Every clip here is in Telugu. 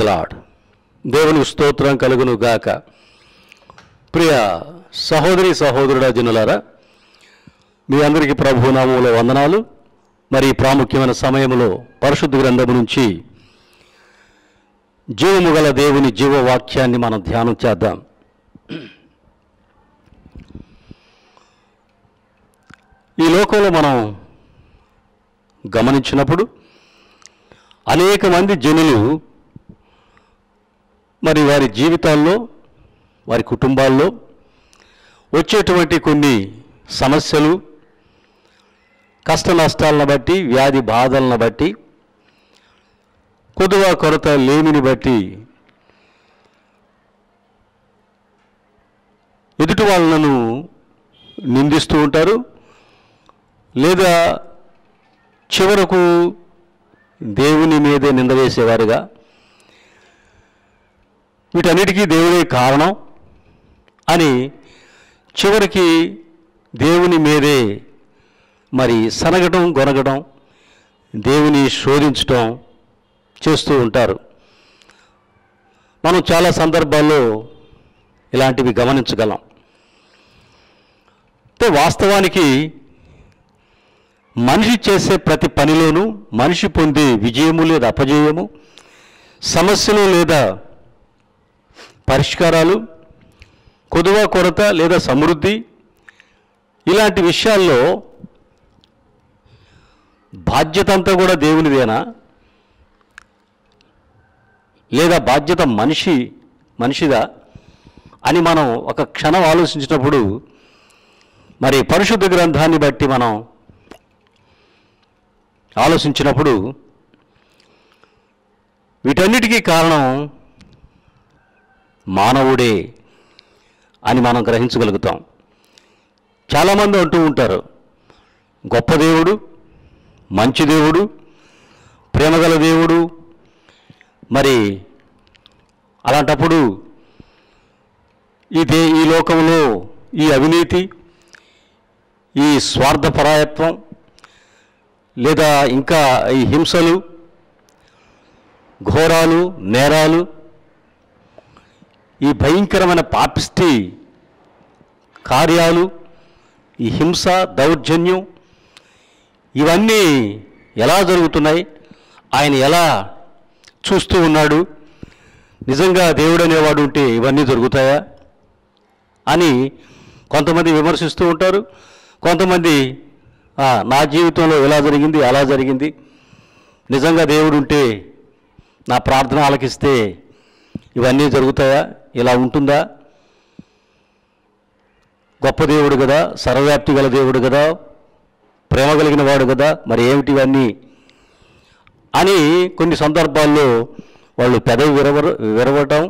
Praise lord. దేవునికి స్తోత్రం కలుగును గాక. ప్రియ సహోదరి సహోదరుడ జనులారా, మీ అందరికీ ప్రభు నామములో వందనాలు. మరి ప్రాముఖ్యమైన సమయంలో పరిశుద్ధ గ్రంథము నుంచి జీవము గల దేవుని జీవవాక్యాన్ని మనం ధ్యానం చేద్దాం. ఈ లోకంలో మనం గమనించినప్పుడు అనేక మంది జనులు మరి వారి జీవితాల్లో, వారి కుటుంబాల్లో వచ్చేటువంటి కొన్ని సమస్యలు, కష్ట నష్టాలను బట్టి, వ్యాధి బాధలను బట్టి, కొదువ కొరత లేమిని బట్టి ఎదుటి వాళ్ళను నిందిస్తూ ఉంటారు. లేదా చివరకు దేవుని మీదే నింద వేసేవారుగా, వీటన్నిటికీ దేవుడే కారణం అని చివరికి దేవుని మీదే మరి సనగడం, గొనగడం, దేవుని శోధించడం చేస్తూ ఉంటారు. మనం చాలా సందర్భాల్లో ఇలాంటివి గమనించగలం. వాస్తవానికి మనిషి చేసే ప్రతి పనిలోనూ మనిషి పొందే విజయము లేదా అపజయము, సమస్యలు లేదా పరిష్కారాలు, కొదువ కొరత లేదా సమృద్ధి, ఇలాంటి విషయాల్లో బాధ్యత అంతా కూడా దేవునిదేనా, లేదా బాధ్యత మనిషిదా అని మనం ఒక క్షణం ఆలోచించినప్పుడు, మరి పరిశుద్ధ గ్రంథాన్ని బట్టి మనం ఆలోచించినప్పుడు వీటన్నిటికీ కారణం మానవుడే అని మనం గ్రహించగలుగుతాం. చాలామంది అంటూ ఉంటారు, గొప్ప దేవుడు, మంచి దేవుడు, ప్రేమగల దేవుడు. మరి అలాంటప్పుడు ఈ లోకంలో ఈ అవినీతి, ఈ స్వార్థపరాయత్వం, లేదా ఇంకా ఈ హింసలు, ఘోరాలు, నేరాలు, ఈ భయంకరమైన పాపిష్టి కార్యాలు, ఈ హింస, దౌర్జన్యం, ఇవన్నీ ఎలా జరుగుతున్నాయి, ఆయన ఎలా చూస్తూ ఉన్నాడు, నిజంగా దేవుడు అనేవాడు ఉంటే ఇవన్నీ జరుగుతాయా అని కొంతమంది విమర్శిస్తూ ఉంటారు. కొంతమంది నా జీవితంలో ఎలా జరిగింది, అలా జరిగింది, నిజంగా దేవుడు ఉంటే, నా ప్రార్థన ఆలకిస్తే ఇవన్నీ జరుగుతాయా, ఇలా ఉంటుందా, గొప్ప దేవుడు కదా, సర్వవ్యాప్తి గల దేవుడు కదా, ప్రేమ కలిగిన వాడు కదా, మరి ఏమిటి ఇవన్నీ అని కొన్ని సందర్భాల్లో వాళ్ళు పెదవి విరవటం,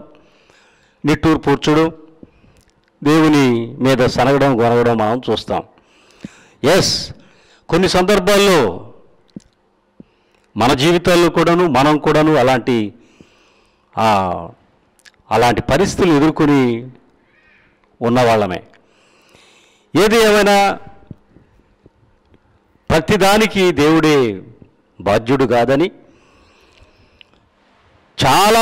నిట్టూరు పూడ్చడం, దేవుని మీద సనగడం, గొనగడం మనం చూస్తాం. ఎస్, కొన్ని సందర్భాల్లో మన జీవితాల్లో మనం కూడాను అలాంటి పరిస్థితులు ఎదుర్కొని ఉన్నవాళ్ళమే. ఏది ఏమైనా ప్రతిదానికి దేవుడే బాధ్యుడు కాదని, చాలా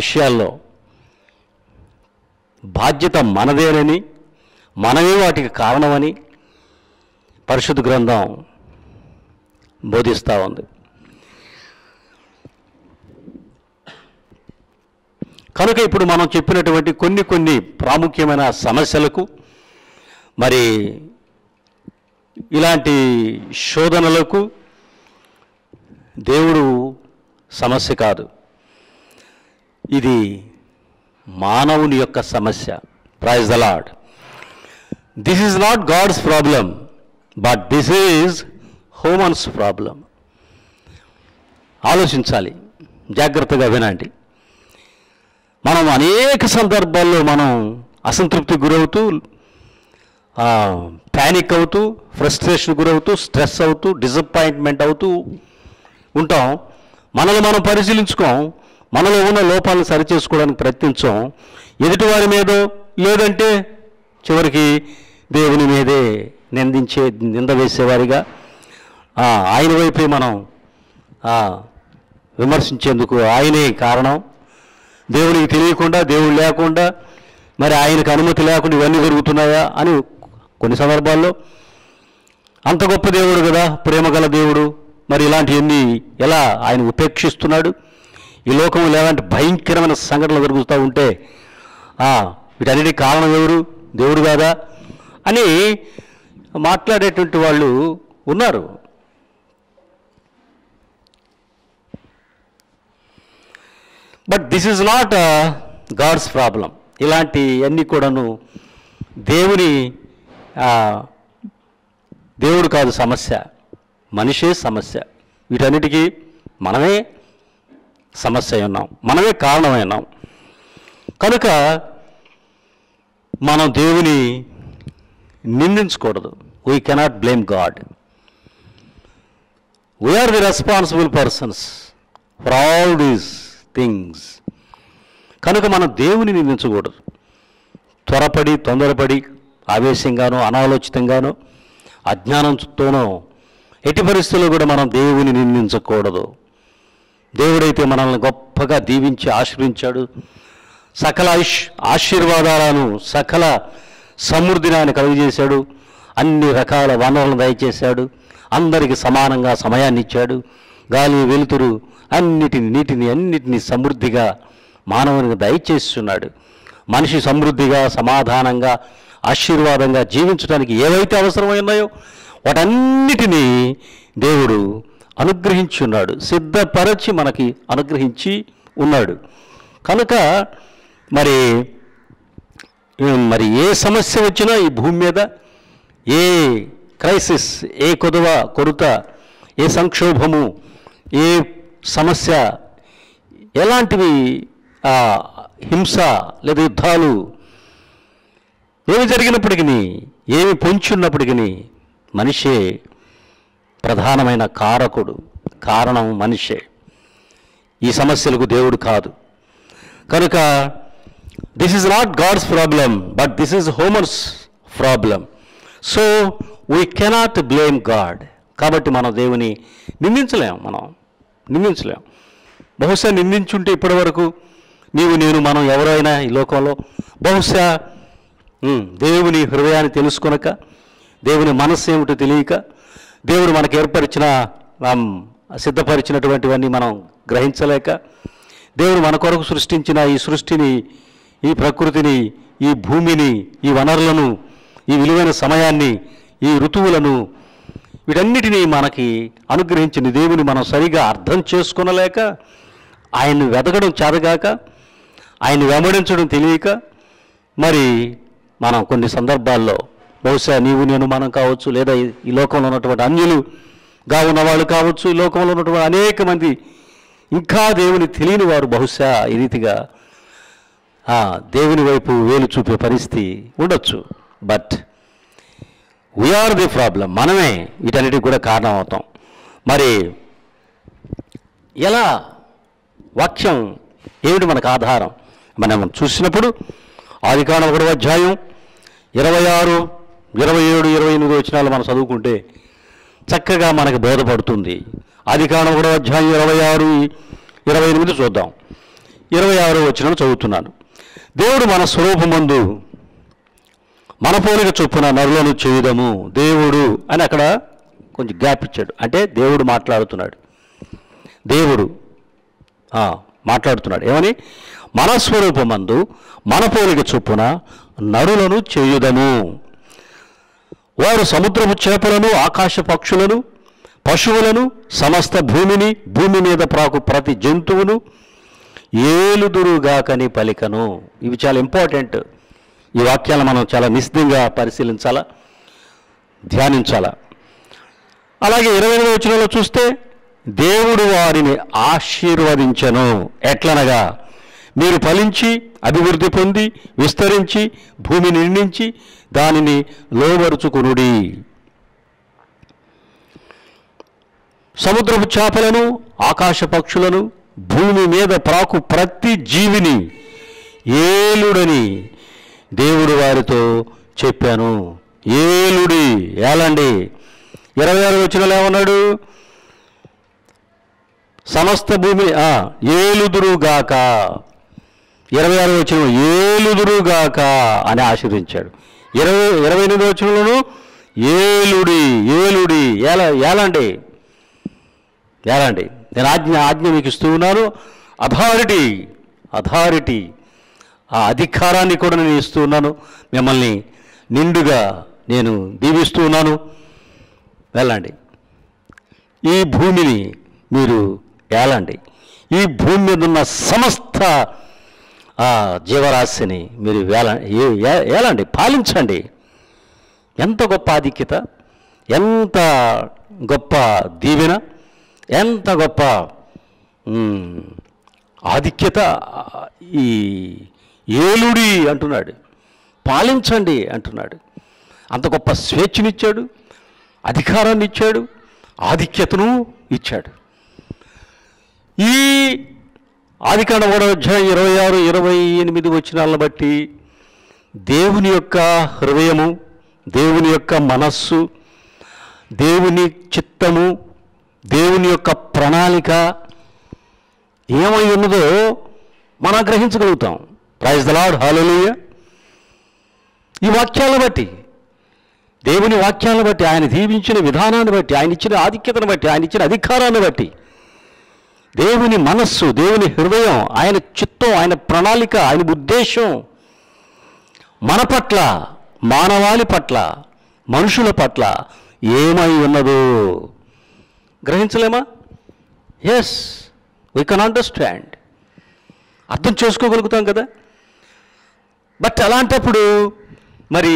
విషయాల్లో బాధ్యత మనదేనని, మనమే వాటికి కారణమని పరిశుద్ధ గ్రంథం బోధిస్తూ ఉంది. కనుక ఇప్పుడు మనం చెప్పినటువంటి కొన్ని ప్రాముఖ్యమైన సమస్యలకు, మరి ఇలాంటి శోధనలకు దేవుడు సమస్య కాదు, ఇది మానవుని యొక్క సమస్య. Praise the lord. This is not God's problem, but this is humans problem. ఆలోచించాలి, జాగ్రత్తగా వినండి. మనం అనేక సందర్భాల్లో మనం అసంతృప్తికి గురవుతూ, ప్యానిక్ అవుతూ, ఫ్రస్ట్రేషన్ గురవుతూ, స్ట్రెస్ అవుతూ, డిసప్పాయింట్మెంట్ అవుతూ ఉంటాం. మనల్ని మనం పరిశీలించుకోం, మనలో ఉన్న లోపాలను సరిచేసుకోవడానికి ప్రయత్నించాం. ఎదుటివారి మీదో, లేదంటే చివరికి దేవుని మీదే నింద వేసేవారిగా ఆయన వైపే మనం విమర్శించేందుకు ఆయనే కారణం. దేవునికి తెలియకుండా, దేవుడు లేకుండా, మరి ఆయనకు అనుమతి లేకుండా ఇవన్నీ జరుగుతున్నాయా అని కొన్ని సందర్భాల్లో, అంత గొప్ప దేవుడు కదా, ప్రేమగల దేవుడు, మరి ఇలాంటివన్నీ ఎలా ఆయన ఉపేక్షిస్తున్నాడు? ఈ లోకంలో ఎలాంటి భయంకరమైన సంఘటనలు జరుగుతూ ఉంటే వీటన్నిటికీ కారణం ఎవరు? దేవుడు కాదా అని మాట్లాడేటువంటి వాళ్ళు ఉన్నారు. But this is not God's problem. ఇలాంటి అన్నీ కూడాను దేవుడు కాదు సమస్య, మనిషే సమస్య. వీటన్నిటికీ మనమే సమస్య అయి ఉన్నాం, మనమే కారణమై ఉన్నాం. కనుక మనం దేవుని నిందించకూడదు. We cannot blame God. We are the responsible persons for all these things. కనుక మనం దేవుని నిందించకూడదు. త్వరపడి, తొందరపడి, ఆవేశంగానో, అనాలోచితంగానో, అజ్ఞానంతోనో ఎట్టి పరిస్థితుల్లో కూడా మనం దేవుని నిందించకూడదు. దేవుడైతే మనల్ని గొప్పగా దీవించి ఆశీర్వించాడు. సకల ఆశీర్వాదాలను, సకల సమృద్ధిని ఆయన కలుగజేశాడు. అన్ని రకాల వనరులను దయచేశాడు. అందరికీ సమానంగా సమయాన్ని ఇచ్చాడు. గాలి, వెలుతురు అన్నిటిని సమృద్ధిగా మానవునికి దయచేస్తున్నాడు. మనిషి సమృద్ధిగా, సమాధానంగా, ఆశీర్వాదంగా జీవించడానికి ఏవైతే అవసరమైనాయో వాటన్నిటినీ దేవుడు అనుగ్రహించి ఉన్నాడు, సిద్ధపరచి మనకి అనుగ్రహించి ఉన్నాడు. కనుక మరి ఏ సమస్య వచ్చినా ఈ భూమి మీద, ఏ క్రైసిస్, ఏ కొరత, ఏ సంక్షోభము, ఏ సమస్య, ఎలాంటివి హింస లేదా యుద్ధాలు ఏమి జరిగినప్పటికీ, ఏమి పొంచున్నప్పటికీ మనిషే ప్రధానమైన కారకుడు. కారణం మనిషే. ఈ సమస్యలకు దేవుడు కాదు. కనుక this is not God's problem, but this is humans problem. So we cannot blame God. కాబట్టి మనం దేవుని నిందించలేం. బహుశా నిందించుంటే ఇప్పటి వరకు నేను మనం ఎవరైనా ఈ లోకంలో బహుశా దేవుని హృదయాన్ని తెలుసుకొనక, దేవుని మనస్సు ఏమిటో తెలియక, దేవుడు మనకు సిద్ధపరిచినటువంటివన్నీ మనం గ్రహించలేక, దేవుడు మన కొరకు సృష్టించిన ఈ సృష్టిని, ఈ ప్రకృతిని, ఈ భూమిని, ఈ వనరులను, ఈ విలువైన సమయాన్ని, ఈ ఋతువులను, వీటన్నిటినీ మనకి అనుగ్రహించిన దేవుని మనం సరిగా అర్థం చేసుకొనలేక, ఆయన్ని వెతకడం చేతగాక, ఆయన్ని వెంబడించడం తెలియక, మరి మనం కొన్ని సందర్భాల్లో బహుశా నేను మనం కావచ్చు, లేదా ఈ లోకంలో ఉన్నటువంటి అన్యులుగా ఉన్నవాళ్ళు కావచ్చు, ఈ లోకంలో ఉన్నటువంటి అనేక మంది ఇంకా దేవుని తెలియని వారు బహుశా ఈ రీతిగా దేవుని వైపు వేలు చూపే పరిస్థితి ఉండొచ్చు. But we are the problem. మనమే వీటన్నిటికి కూడా కారణం అవుతాం. మరి ఎలా? వాక్యం ఏమిటి మనకు ఆధారం? మనం చూసినప్పుడు ఆదికాండం 1వ అధ్యాయం 26, 27, 28 వచనాలు మనం చదువుకుంటే చక్కగా మనకు బోధపడుతుంది. ఆదికాండం 1వ అధ్యాయం 26, 28 చూద్దాం. 26వ వచనం చదువుతున్నాను. దేవుడు మన స్వరూపమందు మన పోలిక చొప్పున నరులను చేయుదము. దేవుడు అని అక్కడ కొంచెం గ్యాప్ ఇచ్చాడు. అంటే దేవుడు మాట్లాడుతున్నాడు. ఏమని? మన స్వరూపమందు మన పోలిక చొప్పున నరులను చేయుదము. వారు సముద్రపు చేపలను, ఆకాశ పక్షులను, పశువులను, సమస్త భూమిని, భూమి మీద ప్రాకు ప్రతి జంతువును ఏలుదురుగాకని పలికను. ఇవి చాలా ఇంపార్టెంట్. ఈ వాక్యాలను మనం చాలా నిశ్చితంగా పరిశీలించాలా, ధ్యానించాలా. అలాగే 28వ వచనంలో చూస్తే దేవుడు వారిని ఆశీర్వదించెను. ఎట్లనగా మీరు ఫలించి అభివృద్ధి పొంది విస్తరించి భూమిని నిండించి దానిని లోబరుచుకొనుడి. సముద్రపు చేపలను, ఆకాశ పక్షులను, భూమి మీద ప్రాకు ప్రతి జీవిని ఏలుడని దేవుడు వారితో చెప్పాను. ఏలండి. 26వ వచనంలో ఏమన్నాడు? సమస్త భూమి ఏలుదురుగాక. 26వ వచనం ఏలుదురుగాక అని ఆశీర్వదించాడు. 28వ వచనంలోను ఏలుడి ఏలుడి ఏలండి ఏలండి, నేను ఆజ్ఞ మీకు ఇస్తూ ఉన్నాను. అథారిటీ ఆ అధికారాన్ని కూడా నేను ఇస్తూ ఉన్నాను. మిమ్మల్ని నిండుగా నేను దీవిస్తూ ఉన్నాను. వెళ్ళండి, ఈ భూమిని మీరు ఏలండి. ఈ భూమి మీద ఉన్న సమస్త జీవరాశిని మీరు ఏలండి, పాలించండి. ఎంత గొప్ప ఆధిక్యత, ఎంత గొప్ప దీవెన, ఎంత గొప్ప ఆధిక్యత. ఈ ఏలుడి అంటున్నాడు, పాలించండి అంటున్నాడు. అంత గొప్ప స్వేచ్ఛనిచ్చాడు, అధికారాన్ని ఇచ్చాడు, ఆధిక్యతను ఇచ్చాడు. ఈ ఆదికాండం 3వ అధ్యాయం 26, 28 వచనాలను బట్టి దేవుని యొక్క హృదయము, దేవుని యొక్క మనస్సు, దేవుని చిత్తము, దేవుని యొక్క ప్రణాళిక ఏమై ఉన్నదో మనం గ్రహించగలుగుతాం. ప్రైజ్ ద లార్డ్, హల్లెలూయా. ఈ వాక్యాలను బట్టి, దేవుని వాక్యాలను బట్టి, ఆయన దీవించిన విధానాన్ని బట్టి, ఆయన ఇచ్చిన ఆధిక్యతను బట్టి, ఆయన ఇచ్చిన అధికారాన్ని బట్టి, దేవుని మనస్సు, దేవుని హృదయం, ఆయన చిత్తం, ఆయన ప్రణాళిక, ఆయన ఉద్దేశం మన పట్ల, మానవాళి పట్ల, మనుషుల పట్ల ఏమై ఉన్నదో గ్రహించలేమా? ఎస్, వీ కెన్ అండర్స్టాండ్, అర్థం చేసుకోగలుగుతాం కదా. బట్ అలాంటప్పుడు మరి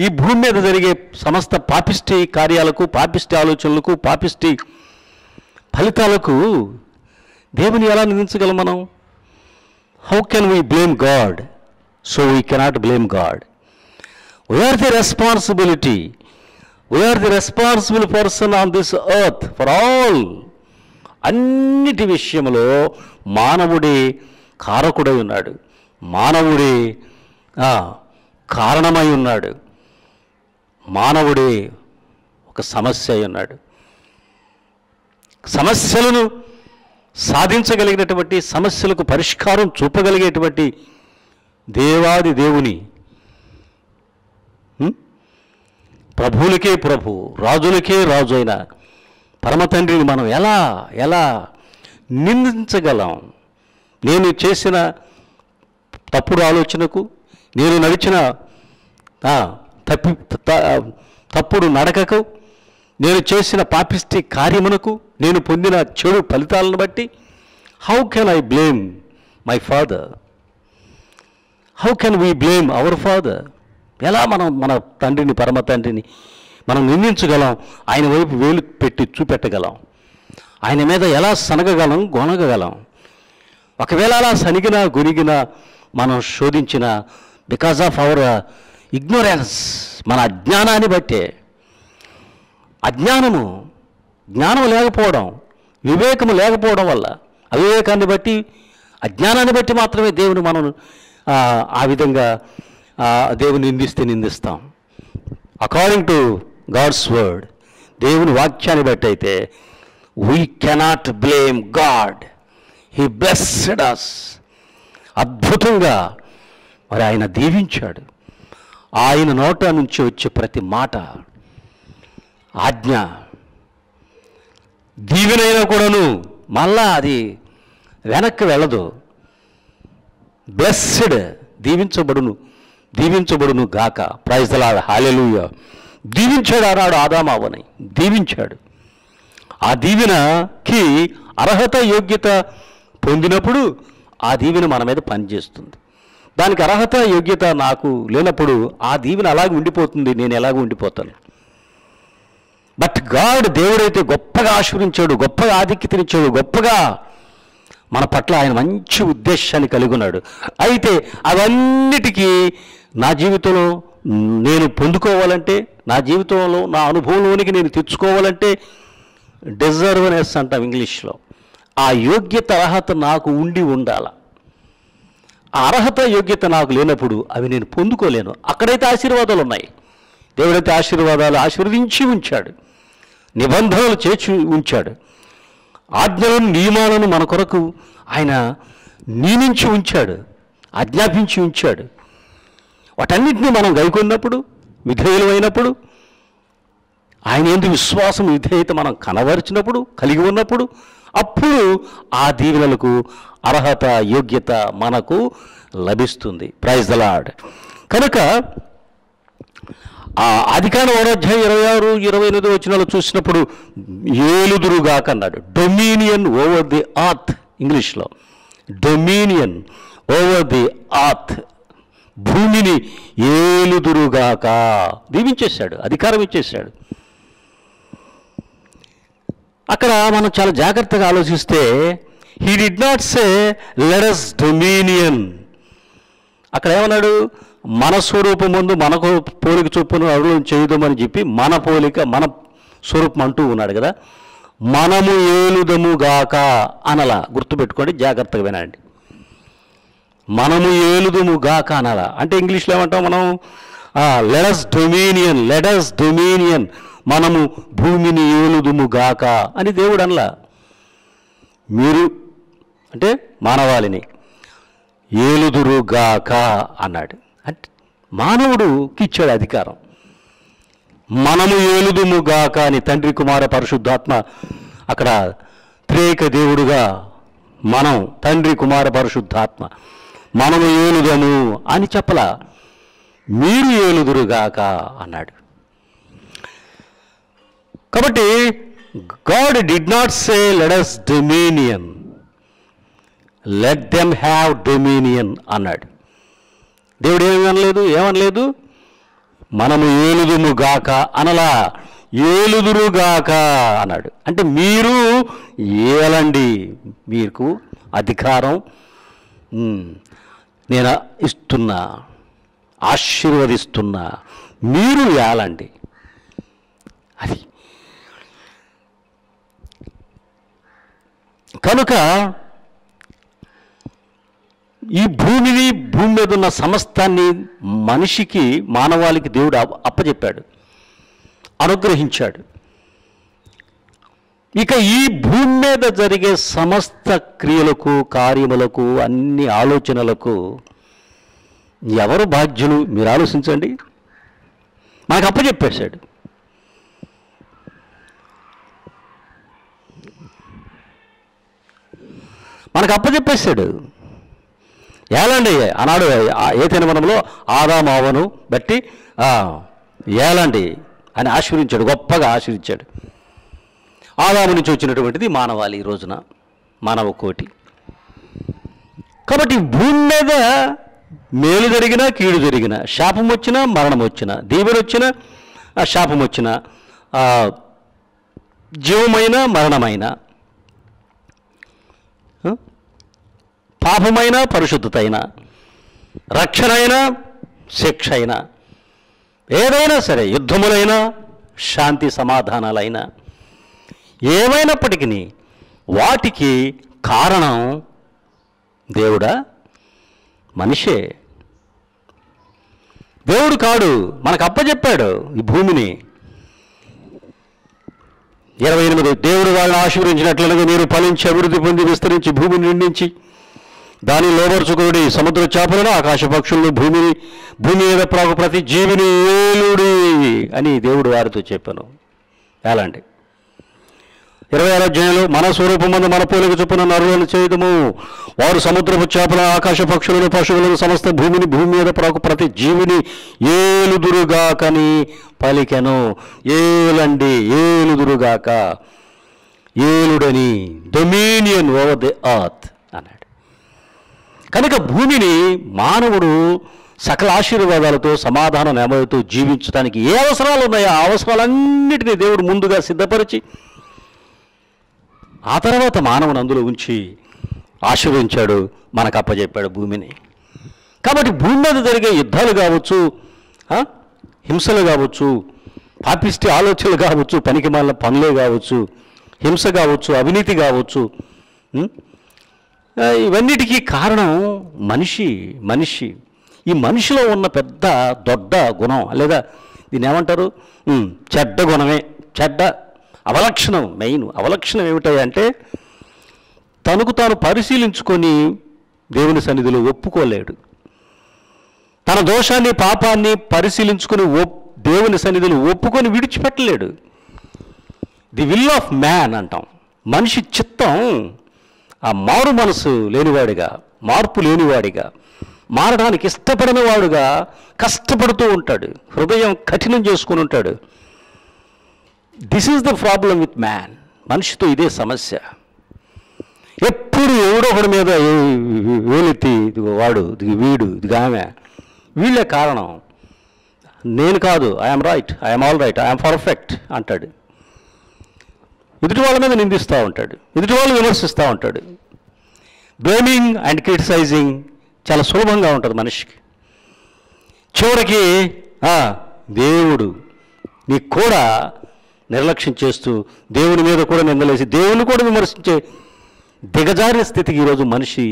ఈ భూమి మీద జరిగే సమస్త పాపిష్టి కార్యాలకు, పాపిష్టి ఆలోచనలకు, పాపిష్టి ఫలితాలకు దేవుని ఎలా నిందించగలం మనం? How can we blame God? So we cannot blame God. We are the responsibility, we are the responsible person on this earth for all. అన్నిటి విషయంలో మానవుడే కారకుడై ఉన్నాడు, మానవుడే కారణమై ఉన్నాడు, మానవుడే ఒక సమస్య అయి ఉన్నాడు. సమస్యలను సాధించగలిగినటువంటి, సమస్యలకు పరిష్కారం చూపగలిగేటువంటి దేవాది దేవుని, ప్రభువులకే ప్రభు, రాజులకే రాజు అయిన పరమతండ్రిని మనం ఎలా నిందించగలం? నేను చేసిన తప్పుడు ఆలోచనకు, నేను నడిచిన తప్పుడు నడకకు, నేను చేసిన పాపిష్టి కార్యమునకు, నేను పొందిన చెడు ఫలితాలను బట్టి how can I blame my father? How can we blame our father? ఎలా మనం మన తండ్రిని, పరమ తండ్రిని మనం నిందించగలం? ఆయన వైపు వేలు పెట్టి చూపెట్టగలం? ఆయన మీద ఎలా సనగగలం, గొనగగలం? ఒకవేళ అలా సనిగినా, గొనిగినా, మనం శోధించిన బికాజ్ ఆఫ్ అవర్ ఇగ్నోరెన్స్, మన అజ్ఞానాన్ని బట్టే, జ్ఞానం లేకపోవడం, వివేకము లేకపోవడం వల్ల, అవివేకాన్ని బట్టి, అజ్ఞానాన్ని బట్టి మాత్రమే దేవుని మనం ఆ విధంగా దేవుని నిందిస్తాం. అకార్డింగ్ టు గాడ్స్ వర్డ్, దేవుని వాక్యాన్ని బట్టి అయితే we cannot blame God. He blessed us. అద్భుతంగా మరి ఆయన దీవించాడు. ఆయన నోట నుంచి వచ్చే ప్రతి మాట ఆజ్ఞ, దీవెనైనా కూడాను మళ్ళా అది వెనక్కి వెళ్ళదు. బ్లెస్డ్, దీవించబడును గాక. ప్రైజ్ ది లార్డ్, హల్లెలూయా. దీవించాడు అన్నాడు ఆదామావని, దీవించాడు. ఆ దీవెనకి అర్హత, యోగ్యత పొందినప్పుడు ఆ దీవెన మన మీద పనిచేస్తుంది. దానికి అర్హత, యోగ్యత నాకు లేనప్పుడు ఆ దీవెన అలాగే ఉండిపోతుంది, నేను ఎలాగ ఉండిపోతాను. బట్ గాడ్, దేవుడైతే గొప్పగా ఆశీర్వదించాడు, గొప్పగా ఆధిక్యతనిచ్చాడు, గొప్పగా మన పట్ల ఆయన మంచి ఉద్దేశాన్ని కలిగి ఉన్నాడు. అయితే అవన్నిటికీ నా జీవితంలో నేను పొందుకోవాలంటే, నా జీవితంలో, నా అనుభవంలోనికి నేను తెచ్చుకోవాలంటే డిజర్వ్నెస్ అంటాం ఇంగ్లీష్లో. ఆ యోగ్యత, అర్హత నాకు ఉండాల. ఆ అర్హత, యోగ్యత నాకు లేనప్పుడు అవి నేను పొందుకోలేను. అక్కడైతే ఆశీర్వాదాలు ఉన్నాయి. దేవుడైతే ఆశీర్వాదాలు ఆశీర్వదించి ఉంచాడు, నిబంధనలు చేర్చి ఉంచాడు. ఆజ్ఞలను నియమాలను మన కొరకు ఆయన నియమించి ఉంచాడు, ఆజ్ఞాపించి ఉంచాడు. వాటన్నిటినీ మనం గైకొన్నప్పుడు, విధేయులమైనప్పుడు, ఆయన యందు విశ్వాసం విధేయత మనం కనబరిచినప్పుడు, కలిగి ఉన్నప్పుడు, అప్పుడు ఆ దీవెనలకు అర్హత, యోగ్యత మనకు లభిస్తుంది. Praise the lord. కనుక ఆ ఆదికాండం 26-28 వచనాలు చూసినప్పుడు ఏలుదురుగాక అన్నాడు. డొమినియన్ ఓవర్ ది ఆర్త్, ఇంగ్లీష్లో డొమినియన్ ఓవర్ ది ఆర్త్, భూమిని ఏలుదురుగాక, దీవించేశాడు, అధికారం ఇచ్చేశాడు. అక్కడ మనం చాలా జాగ్రత్తగా ఆలోచిస్తే he did not say let us dominion. అక్కడ ఏమన్నాడు? మన స్వరూపమందు మనకు పోలిక చొప్పున అరువులను చేయుదామని చెప్పి మన పోలిక మన స్వరూపం అంటూ ఉన్నాడు కదా. మనము ఏలుదముగాక అనలా, గుర్తుపెట్టుకోండి, జాగ్రత్తగా వినండి. మనము ఏలుదముగాక అనలా అంటే ఇంగ్లీష్లో ఏమంటాం మనం? Let us dominion, let us dominion, మనము భూమిని ఏలుదుముగాక అని దేవుడు అనలా. మీరు అంటే మానవాళిని ఏలుదురుగాక అన్నాడు. అంటే మానవుడుకి ఇచ్చాడు అధికారం. మనము ఏలుదుముగాక అని తండ్రి, కుమార, పరిశుద్ధాత్మ, అక్కడ త్రియేక దేవుడుగా మనం, తండ్రి, కుమార, పరిశుద్ధాత్మ, మనము ఏలుదము అని చెప్పలా, మీరు ఏలుదురుగాక అన్నాడు. కాబట్టి God did not say let us dominion, let them have dominion అన్నాడు. దేవుడు ఏమనలేదు, మనము ఏలుదుముగాక అనలా, ఏలుదురుగాక అన్నాడు. అంటే మీరు ఏలండి, మీకు అధికారం నేను ఇస్తున్నా, ఆశీర్వదిస్తున్నా, మీరు ఏలండి. అది కనుక ఈ భూమిని, భూమి మీద ఉన్న సమస్తాన్ని మనిషికి, మానవాళికి దేవుడు అప్పచెప్పాడు, అనుగ్రహించాడు. ఇక ఈ భూమి మీద జరిగే సమస్త క్రియలకు, కార్యములకు, అన్ని ఆలోచనలకు ఎవరు బాధ్యులు? మీరు ఆలోచించండి. మనకు అప్పచెప్పేశాడు. మనకు అప్పచెప్పేశాడు. ఏలండి అన్నాడు. ఏతైన వనంలో ఆదాము అవ్వను బట్టి ఏలండి అని ఆశీర్వించాడు, గొప్పగా ఆశీర్వించాడు. ఆదాము నుంచి వచ్చినటువంటిది మానవాళి, ఈ రోజున మానవ కోటి. కాబట్టి భూమి మీద మేలు జరిగినా, కీడు జరిగినా, శాపం వచ్చినా, మరణం వచ్చినా, దీవెన వచ్చినా, శాపం వచ్చినా, జీవమైన, మరణమైన, పాపమైన, పరిశుద్ధత అయినా, రక్షణ అయినా, శిక్ష అయినా, ఏదైనా సరే, యుద్ధములైనా, శాంతి సమాధానాలైనా, ఏమైనప్పటికీ వాటికి కారణం దేవుడా? మనిషే. దేవుడు కాడు. మనకు అప్పచెప్పాడు ఈ భూమిని. 28 దేవుడు వాళ్ళని ఆశీర్వదించినట్లుగా మీరు ఫలించి అభివృద్ధి పొంది విస్తరించి భూమిని నిండించి దాన్ని లోబర్చుకోడి, సముద్ర చేపలను, ఆకాశ పక్షులను, భూమి మీద ప్రాకు ప్రతి జీవిని ఏలుడి అని దేవుడు వారితో చెప్పాను. ఎలాంటి 26వ అధ్యాయంలో మన స్వరూపమందు మన పోలిక చొప్పున నరులను చేయడము, వారు సముద్రపు చేపల, ఆకాశ పక్షులను, పశువులను, సమస్త భూమి మీద ప్రాకు ప్రతి జీవిని ఏలుదురుగాకని పలికెను. ఏలండి, ఏలుదురుగాక, ఏలుడని, డొమినియన్ ఓవర్ ది ఎర్త్ అన్నాడు. కనుక భూమిని మానవుడు సకల ఆశీర్వాదాలతో, సమాధాన నెమ్మదితో జీవించడానికి ఏ అవసరాలు ఉన్నాయో ఆ అవసరాలన్నిటినీ దేవుడు ముందుగా సిద్ధపరిచి ఆ తర్వాత మానవుని అందులో ఉంచి ఆశీర్వదించాడు, మనకు అప్పచెప్పాడు భూమిని. కాబట్టి భూమి మీద జరిగే యుద్ధాలు కావచ్చు, హింసలు కావచ్చు, పాపిష్టి ఆలోచనలు కావచ్చు, పనికిమాలిన పనులే కావచ్చు, హింస కావచ్చు, అవినీతి కావచ్చు, ఇవన్నిటికీ కారణం మనిషి. ఈ మనిషిలో ఉన్న పెద్ద దొడ్డ గుణం, లేదా దీన్ని ఏమంటారు, చెడ్డ గుణమే, చెడ్డ అవలక్షణం. మెయిన్ అవలక్షణం ఏమిటంటే తనకు తాను పరిశీలించుకొని దేవుని సన్నిధిలో ఒప్పుకోలేడు. తన దోషాన్ని పాపాన్ని పరిశీలించుకొని దేవుని సన్నిధిలో ఒప్పుకొని విడిచిపెట్టలేడు. ది విల్ ఆఫ్ మ్యాన్ అంటాం. మనిషి చిత్తం ఆ మారు మనసు లేనివాడిగా, మార్పు లేనివాడిగా, మారడానికి ఇష్టపడిన వాడుగా కష్టపడుతూ ఉంటాడు, హృదయం కఠినం చేసుకుని ఉంటాడు. This is the problem with man. మనిషితో ఇదే సమస్య. ఎప్పుడు ఎవడో ఒకడి మీద వేలెత్తి ఇదిగో వాడు, ఇది వీడు, ఇది ఆమె, వీళ్ళే కారణం, నేను కాదు, I'm right, I'm all right, I'm perfect అంటాడు. ఎదుటి వాళ్ళ మీద నిందిస్తూ ఉంటాడు, ఎదుటి వాళ్ళు విమర్శిస్తూ ఉంటాడు. బ్లేమింగ్ అండ్ క్రిటిసైజింగ్ చాలా సులభంగా ఉంటుంది మనిషికి. చివరికి దేవుడు నీకు కూడా నిర్లక్ష్యం చేస్తూ దేవుని మీద కూడా నిందలేసి దేవుని కూడా విమర్శించే దిగజారిన స్థితికి ఈరోజు మనిషి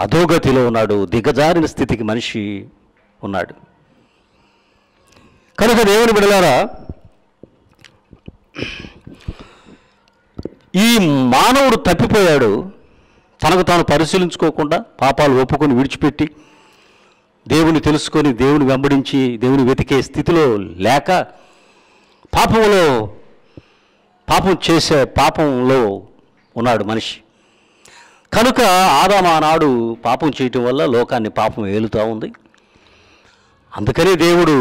అధోగతిలో ఉన్నాడు. దిగజారిన స్థితికి మనిషి ఉన్నాడు. కనుక దేవుని బిడ్డలారా, ఈ మానవుడు తప్పిపోయాడు. తనకు తాను పరిశీలించుకోకుండా పాపాలు ఒప్పుకొని విడిచిపెట్టి దేవుని తెలుసుకొని దేవుని వెంబడించి దేవుని వెతికే స్థితిలో లేక పాపంలో ఉన్నాడు మనిషి. కనుక ఆదాము ఆనాడు పాపం చేయటం వల్ల లోకాన్ని పాపం ఏలుతూ ఉంది. అందుకనే దేవుడు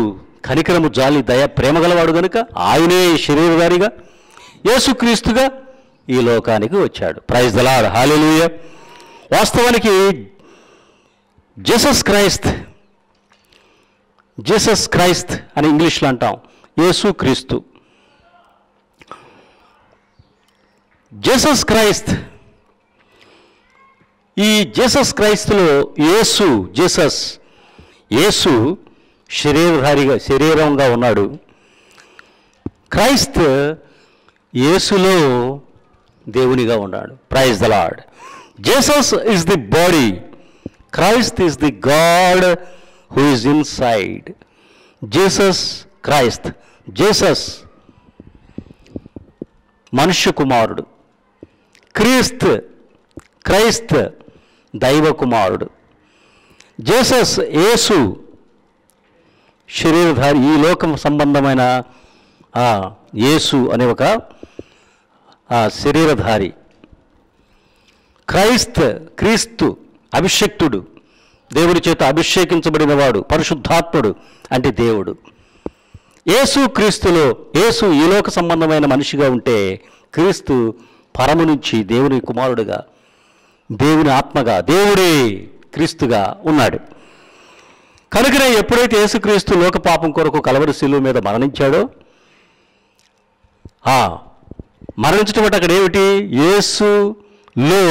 కనికరము, జాలి, దయ, ప్రేమ గలవాడు కనుక ఆయనే శరీరధారిగా యేసుక్రీస్తుగా ఈ లోకానికి వచ్చాడు. Praise the Lord, hallelujah. వాస్తవానికి జీసస్ క్రైస్ట్ అని ఇంగ్లీష్లో అంటాం. యేసుక్రీస్తు, జీసస్ క్రైస్ట్. ఈ జీసస్ క్రైస్తులో యేసు శరీరంగా ఉన్నాడు. క్రైస్త్ యేసులో దేవునిగా ఉన్నాడు. Praise the Lord. Jesus is the body, Christ is the God who is inside. Jesus Christ. Jesus మనుష్య కుమారుడు, క్రైస్త్ దైవ కుమారుడు. జీసస్ యేసు శరీరధారి, ఈ లోకం సంబంధమైన యేసు అనే ఒక శరీరధారి. క్రీస్తు అభిషక్తుడు, దేవుడి చేత అభిషేకించబడిన వాడు, పరిశుద్ధాత్ముడు అంటే దేవుడు. యేసు ఈ లోక సంబంధమైన మనిషిగా ఉంటే క్రీస్తు పరము నుంచి దేవుని కుమారుడుగా, దేవుని ఆత్మగా, దేవుడే క్రీస్తుగా ఉన్నాడు. కనుకనే ఎప్పుడైతే యేసుక్రీస్తు లోక పాపం కొరకు కలవరి శిలువ మీద మరణించాడో, మరణించటం అంటే అక్కడ ఏమిటి? యేసులో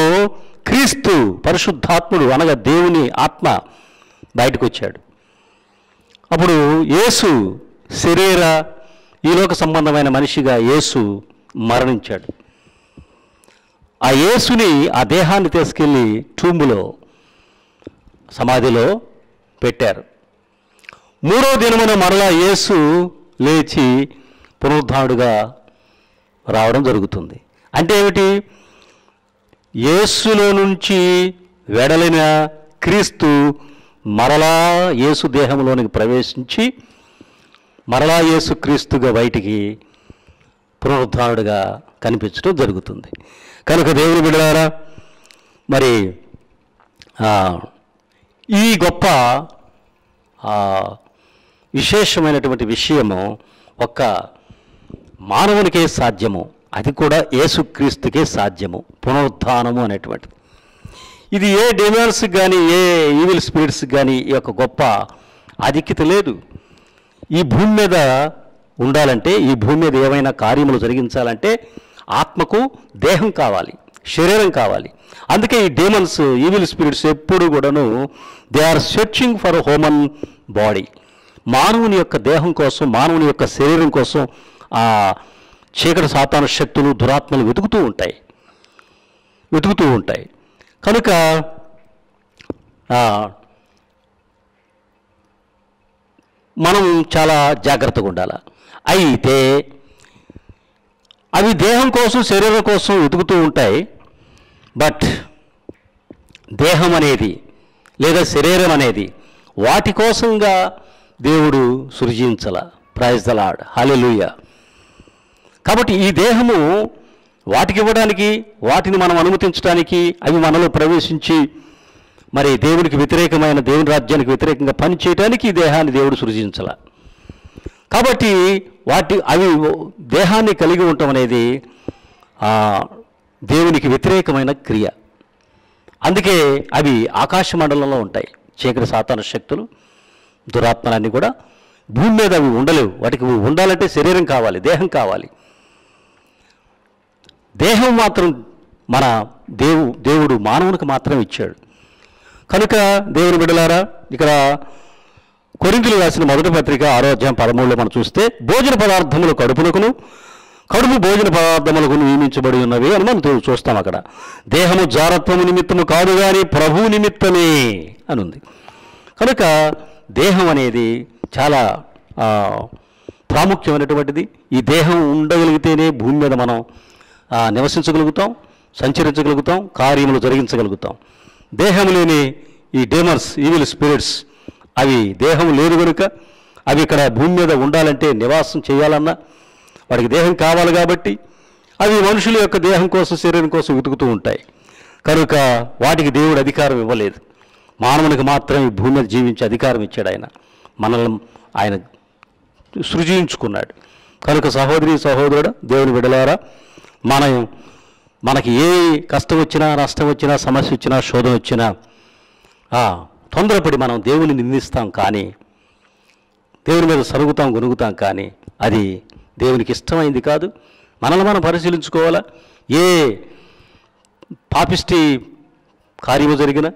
క్రీస్తు పరిశుద్ధాత్ముడు అనగా దేవుని ఆత్మ బయటకు వచ్చాడు. అప్పుడు యేసు ఈ లోక సంబంధమైన మనిషిగా యేసు మరణించాడు. ఆ యేసుని, ఆ దేహాన్ని తీసుకెళ్ళి టూంబులో, సమాధిలో పెట్టారు. 3వ దినమున మరలా యేసు లేచి పునరుద్ధానుడుగా రావడం జరుగుతుంది. అంటే ఏమిటి? యేసులో నుంచి వెడలిన క్రీస్తు మరలా యేసు దేహంలోనికి ప్రవేశించి మరలా యేసు క్రీస్తుగా బయటికి పునరుద్ధానుడుగా కనిపించడం జరుగుతుంది. కనుక దేవుని బిడ్డలారా, మరి ఈ గొప్ప విశేషమైనటువంటి విషయము ఒక్క మానవునికే సాధ్యము, అది కూడా యేసుక్రీస్తుకే సాధ్యము, పునరుద్ధానము అనేటువంటిది. ఇది ఏ డెమాన్స్కి కానీ, ఏ ఈవిల్ స్పిరిట్స్కి కానీ ఈ యొక్క గొప్ప ఆధిక్యత లేదు. ఈ భూమి మీద ఉండాలంటే, ఈ భూమి మీద ఏవైనా కార్యములు జరిగించాలంటే ఆత్మకు దేహం కావాలి, శరీరం కావాలి. అందుకే ఈ డెమన్స్, ఈవిల్ స్పిరిట్స్ ఎప్పుడు కూడాను they are searching for human body. మానవుని యొక్క దేహం కోసం, మానవుని యొక్క శరీరం కోసం ఆ చీకటి సాతాను శక్తులు, దురాత్మలు వెతుకుతూ ఉంటాయి. కనుక మనం చాలా జాగ్రత్తగా ఉండాలి. అయితే అవి దేహం కోసం, శరీరం కోసం వెతుకుతూ ఉంటాయి. బట్ దేహం అనేది లేదా శరీరం అనేది వాటి కోసంగా దేవుడు సృజించల. ప్రైజ్ ద లార్డ్, హల్లెలూయా. కాబట్టి ఈ దేహము వాటికి ఇవ్వడానికి, వాటిని మనం అనుమతించడానికి, అవి మనలో ప్రవేశించి మరి దేవునికి వ్యతిరేకమైన, దేవుని రాజ్యానికి వ్యతిరేకంగా పనిచేయడానికి ఈ దేహాన్ని దేవుడు సృజించాల. కాబట్టి అవి దేహాన్ని కలిగి ఉండటం అనేది దేవునికి వ్యతిరేకమైన క్రియ. అందుకే అవి ఆకాశ మండలంలో ఉంటాయి. చీకటి సాతాను శక్తులు, దురాత్మలన్నీ కూడా భూమి మీద అవి ఉండలేవు. వాటికి ఉండాలంటే శరీరం కావాలి, దేహం కావాలి. దేహం మాత్రం మన దేవుడు మానవునికి మాత్రం ఇచ్చాడు. కనుక దేవుని బిడ్డలారా, ఇక్కడ కొరింథీయులకు రాసిన మొదటి పత్రిక 6వ అధ్యాయం 13లో మనం చూస్తే, భోజన పదార్థములు కడుపునకును, కడుపు భోజన పదార్థములకు నియమించబడి ఉన్నవి అని మనం చూస్తాం. అక్కడ దేహము జారత్వము నిమిత్తము కాదు కానీ ప్రభు నిమిత్తమే అని ఉంది. కనుక దేహం అనేది చాలా ప్రాముఖ్యమైనటువంటిది. ఈ దేహం ఉండగలిగితేనే భూమి మీద మనం నివసించగలుగుతాం, సంచరించగలుగుతాం, కార్యములు జరిగించగలుగుతాం. దేహం లేని ఈ డెమన్స్, ఈవిల్ స్పిరిట్స్, అవి దేహం లేదు కనుక అవి ఇక్కడ భూమి మీద ఉండాలంటే, నివాసం చేయాలన్నా వాడికి దేహం కావాలి. కాబట్టి అవి మనుషుల యొక్క దేహం కోసం, శరీరం కోసం వెతుకుతూ ఉంటాయి. కనుక వాటికి దేవుడు అధికారం ఇవ్వలేదు. మానవునికి మాత్రం ఈ భూమి మీద జీవించే అధికారం ఇచ్చాడు. మనల్ని ఆయన సృజించుకున్నాడు. కనుక సహోదరి సహోదరుడు, దేవుని బిడ్డలారా, మనకి ఏ కష్టం వచ్చినా, నష్టం వచ్చినా, సమస్య వచ్చినా, శోధన వచ్చినా తొందరపడి మనం దేవుని నిందిస్తాం, కానీ దేవుని మీద సరుగుతాం, గొనుగుతాం, కానీ అది దేవునికి ఇష్టమైంది కాదు. మనల్ని మనం పరిశీలించుకోవాలా. ఏ పాపిష్టి కార్యము జరిగినా,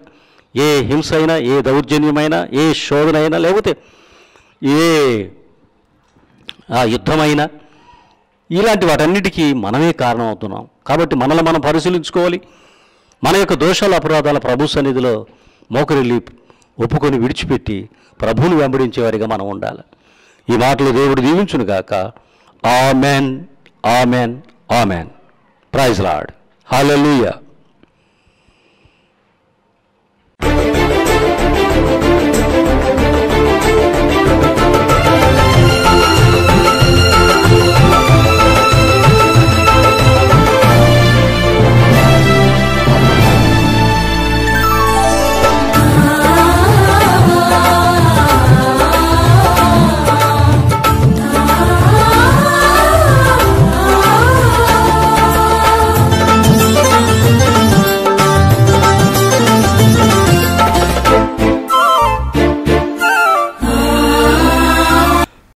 ఏ హింస అయినా, ఏ దౌర్జన్యమైనా, ఏ శోధన అయినా, లేకపోతే ఏ యుద్ధమైనా, ఇలాంటి వాటన్నిటికీ మనమే కారణం అవుతున్నాం. కాబట్టి మనల్ని మనం పరిశీలించుకోవాలి. మన యొక్క దోషాల, అపరాధాల ప్రభు సన్నిధిలో మోకరిల్లి ఒప్పుకొని విడిచిపెట్టి ప్రభువును వెంబడించేవారిగా మనం ఉండాలి. ఈ మాటలు దేవుడు దీవించును గాక. Amen, amen, amen. Praise Lord, హల్లెలూయా.